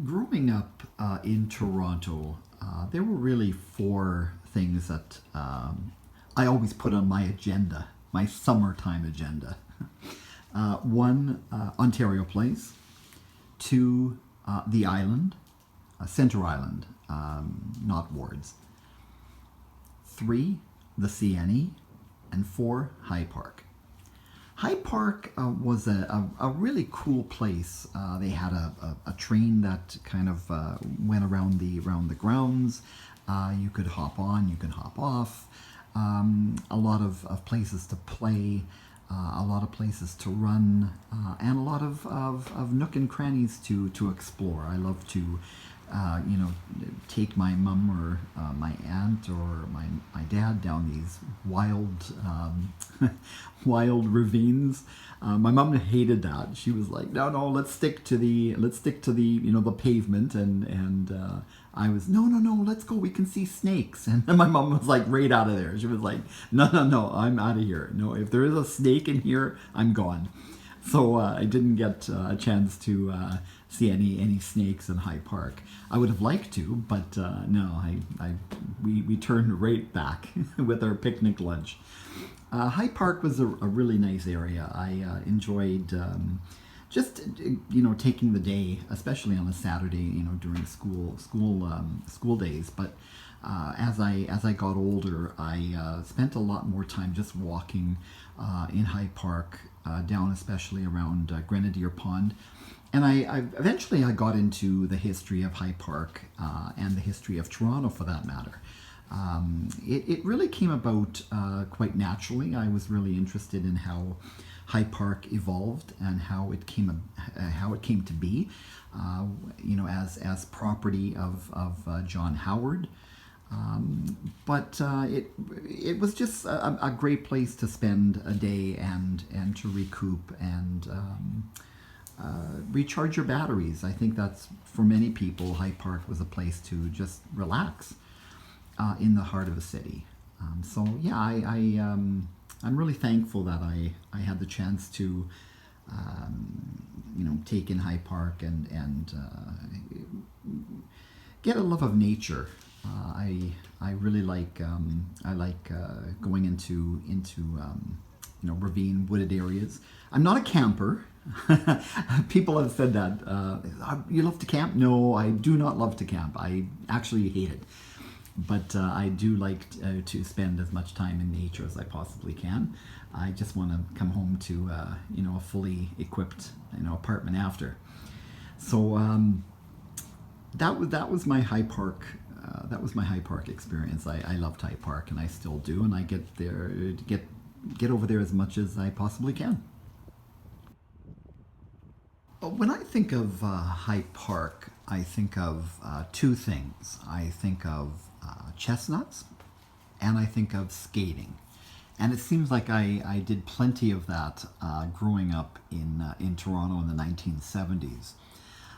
Growing up in Toronto, there were really four things that I always put on my agenda, my summertime agenda. One, Ontario Place. Two, the island, Centre Island, not wards. Three, the CNE. And four, High Park. Hyde Park was a really cool place. They had a train that kind of went around the grounds. You could hop on, you could hop off. A lot of places to play, a lot of places to run, and a lot of nook and crannies to explore. I love to you know, take my mum or my aunt or my dad down these wild, wild ravines. My mum hated that. She was like, "No, no, let's stick to the you know the pavement." And I was, "No, no, no, let's go. We can see snakes." And then my mum was like, right out of there. She was like, "No, no, no, I'm out of here. No, if there is a snake in here, I'm gone." So I didn't get a chance to see any snakes in High Park. I would have liked to, but no, we turned right back with our picnic lunch. High Park was a really nice area. I enjoyed just you know taking the day, especially on a Saturday, you know during school days. But as I got older, I spent a lot more time just walking in High Park, down especially around Grenadier Pond. And I eventually I got into the history of High Park and the history of Toronto for that matter. It really came about quite naturally. I was really interested in how High Park evolved and how it came to be, you know, as property of John Howard. But it was just a great place to spend a day and to recoup and recharge your batteries. I think that's for many people. Hyde Park was a place to just relax in the heart of a city. So yeah, I'm really thankful that I had the chance to you know take in Hyde Park and get a love of nature. I really like going into you know ravine wooded areas. I'm not a camper. People have said that. You love to camp? No, I do not love to camp. I actually hate it. But I do like to spend as much time in nature as I possibly can. I just want to come home to you know a fully equipped you know apartment after. So that was my High Park. That was my High Park experience. I loved High Park, and I still do, and I get over there as much as I possibly can. When I think of Hyde Park, I think of two things. I think of chestnuts, and I think of skating. And it seems like I did plenty of that growing up in Toronto in the 1970s.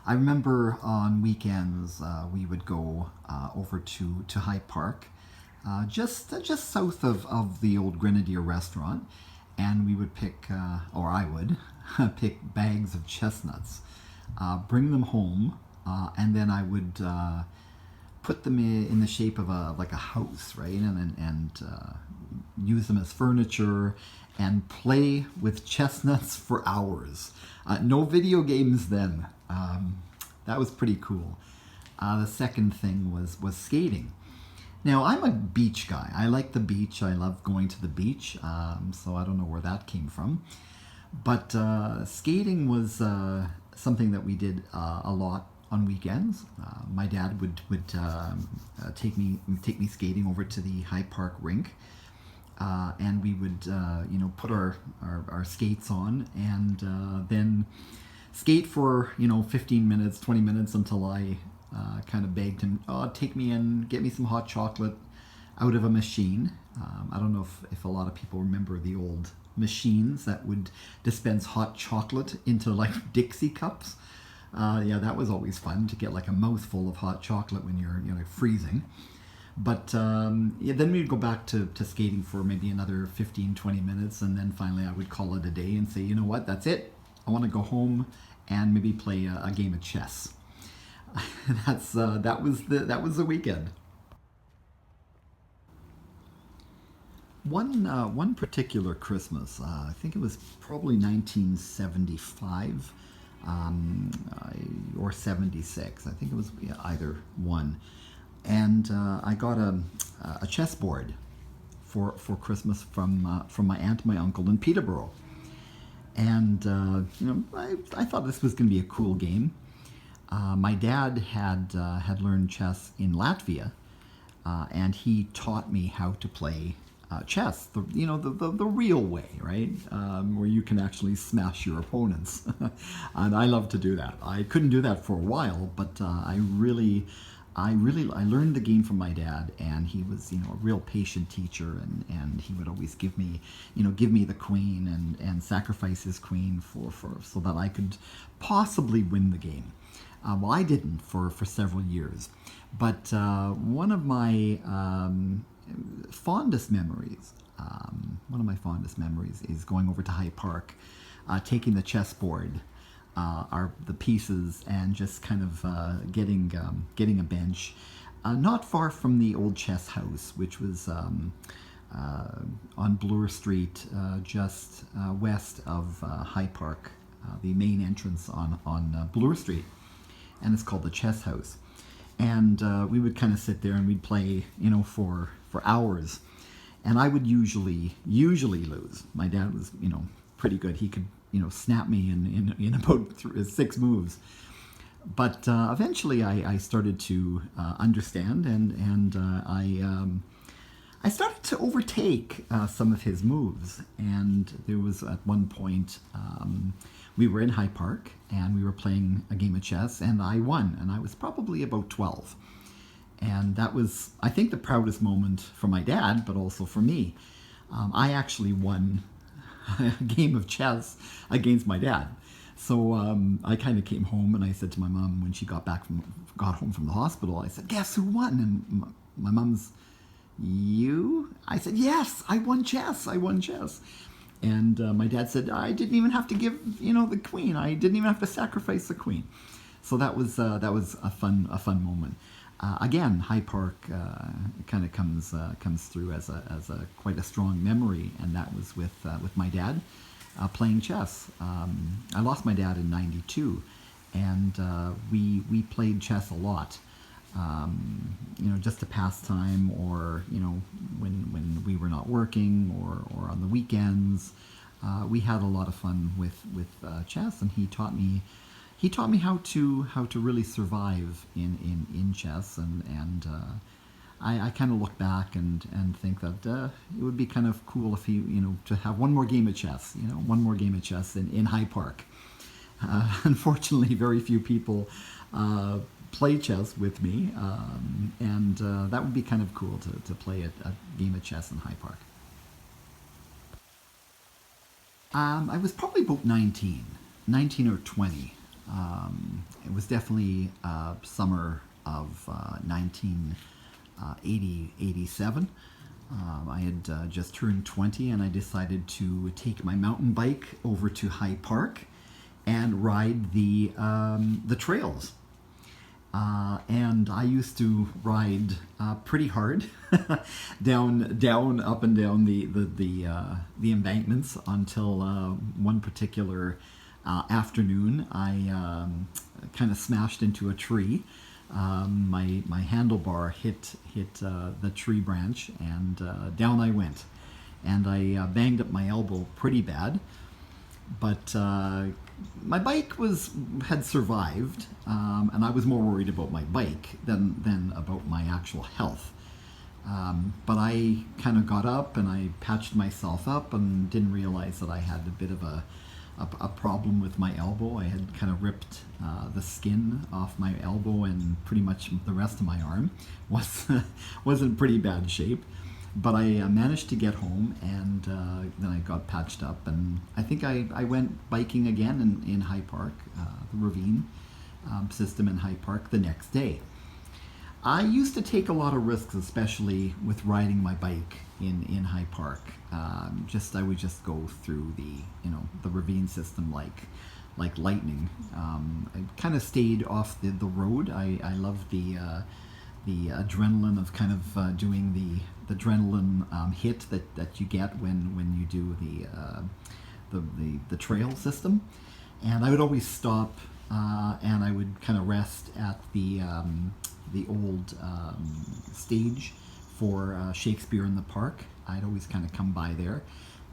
I remember on weekends we would go over to Hyde Park, just south of the old Grenadier restaurant, and we would pick, or I would pick bags of chestnuts, bring them home, and then I would put them in the shape of like a house, right, and use them as furniture and play with chestnuts for hours. No video games then. That was pretty cool. The second thing was skating. Now, I'm a beach guy. I like the beach. I love going to the beach. So I don't know where that came from. But skating was something that we did a lot on weekends. My dad would take me skating over to the Hyde Park rink. And we would, you know, put our skates on and then skate for, you know, 15 minutes, 20 minutes until I kind of begged him, oh, take me in, get me some hot chocolate out of a machine. I don't know if a lot of people remember the old machines that would dispense hot chocolate into like Dixie cups. Yeah, that was always fun to get like a mouthful of hot chocolate when you're freezing. But yeah, then we'd go back to skating for maybe another 15, 20 minutes, and then finally I would call it a day and say, you know what, that's it. I want to go home and maybe play a game of chess. that was the weekend. One particular Christmas, I think it was probably 1975 or 76. I think it was, yeah, either one. And I got a chessboard for Christmas from my aunt and my uncle in Peterborough. And I thought this was going to be a cool game. My dad had learned chess in Latvia, and he taught me how to play chess, the real way, right? Where you can actually smash your opponents. And I love to do that. I couldn't do that for a while, but I learned the game from my dad, and he was, a real patient teacher, and he would always give me the queen and sacrifice his queen for so that I could possibly win the game. Well, I didn't for several years, but one of my fondest memories, is going over to High Park, taking the chessboard, the pieces, and just kind of getting a bench, not far from the old chess house, which was on Bloor Street, just west of High Park, the main entrance on Bloor Street, and it's called the Chess House. And we would kind of sit there and we'd play, for hours. And I would usually lose. My dad was, pretty good. He could, snap me in about 6 moves. But eventually I started to understand, and I started to overtake some of his moves. And there was at one point, we were in High Park and we were playing a game of chess, and I won, and I was probably about 12. And that was, I think, the proudest moment for my dad, but also for me. I actually won a game of chess against my dad. So I kind of came home and I said to my mom when she got home from the hospital, I said, "Guess who won?" And my mom's, "You?" I said, "Yes, I won chess. I won chess." And my dad said, "I didn't even have to give, the queen. I didn't even have to sacrifice the queen." So that was a fun moment. Again, High Park kind of comes through as a quite a strong memory, and that was with my dad playing chess. I lost my dad in '92, and we played chess a lot. Just to pass time, or when we were not working, or on the weekends. We had a lot of fun with chess, and he taught me how to really survive in chess, and I kind of look back and think that it would be kind of cool if he to have one more game of chess, in High Park. Unfortunately, very few people play chess with me, and that would be kind of cool to play a game of chess in High Park. I was probably about 19 or 20. It was definitely summer of 1987. I had just turned 20, and I decided to take my mountain bike over to High Park and ride the trails. And I used to ride pretty hard up and down the embankments until one particular afternoon I kind of smashed into a tree. My handlebar hit the tree branch, and down I went, and I banged up my elbow pretty bad. But my bike had survived, and I was more worried about my bike than about my actual health. But I kind of got up and I patched myself up, and didn't realize that I had a bit of a problem with my elbow. I had kind of ripped the skin off my elbow, and pretty much the rest of my arm was in pretty bad shape. But I managed to get home, and then I got patched up, and I think I went biking again in High Park, the ravine system in High Park, the next day. I used to take a lot of risks, especially with riding my bike in High Park. I would just go through the ravine system like lightning. I kind of stayed off the road. I love the adrenaline of kind of doing the adrenaline hit that you get when you do the trail system. And I would always stop and I would kind of rest at the old stage for Shakespeare in the Park. I'd always kind of come by there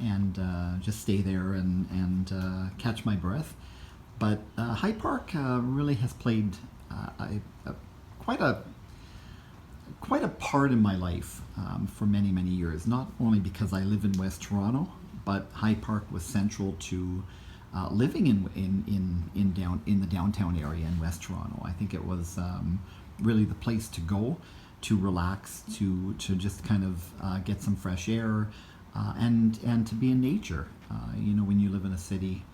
and just stay there and catch my breath. But High Park really has played quite a quite a part in my life for many, many years. Not only because I live in West Toronto, but High Park was central to living in the downtown area in West Toronto. I think it was really the place to go to relax, to just kind of get some fresh air, and to be in nature. When you live in a city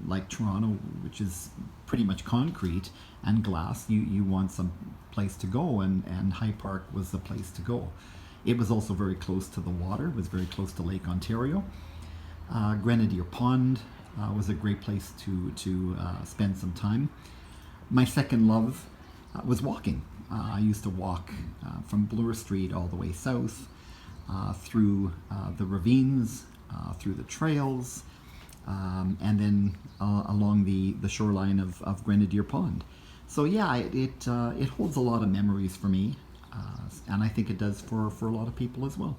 like Toronto, which is pretty much concrete and glass, you want some place to go, and High Park was the place to go. It was also very close to the water. It was very close to Lake Ontario. Grenadier Pond was a great place to spend some time. My second love was walking. I used to walk from Bloor Street all the way south, through the ravines, through the trails, and then along the shoreline of Grenadier Pond. So yeah, it holds a lot of memories for me, and I think it does for a lot of people as well.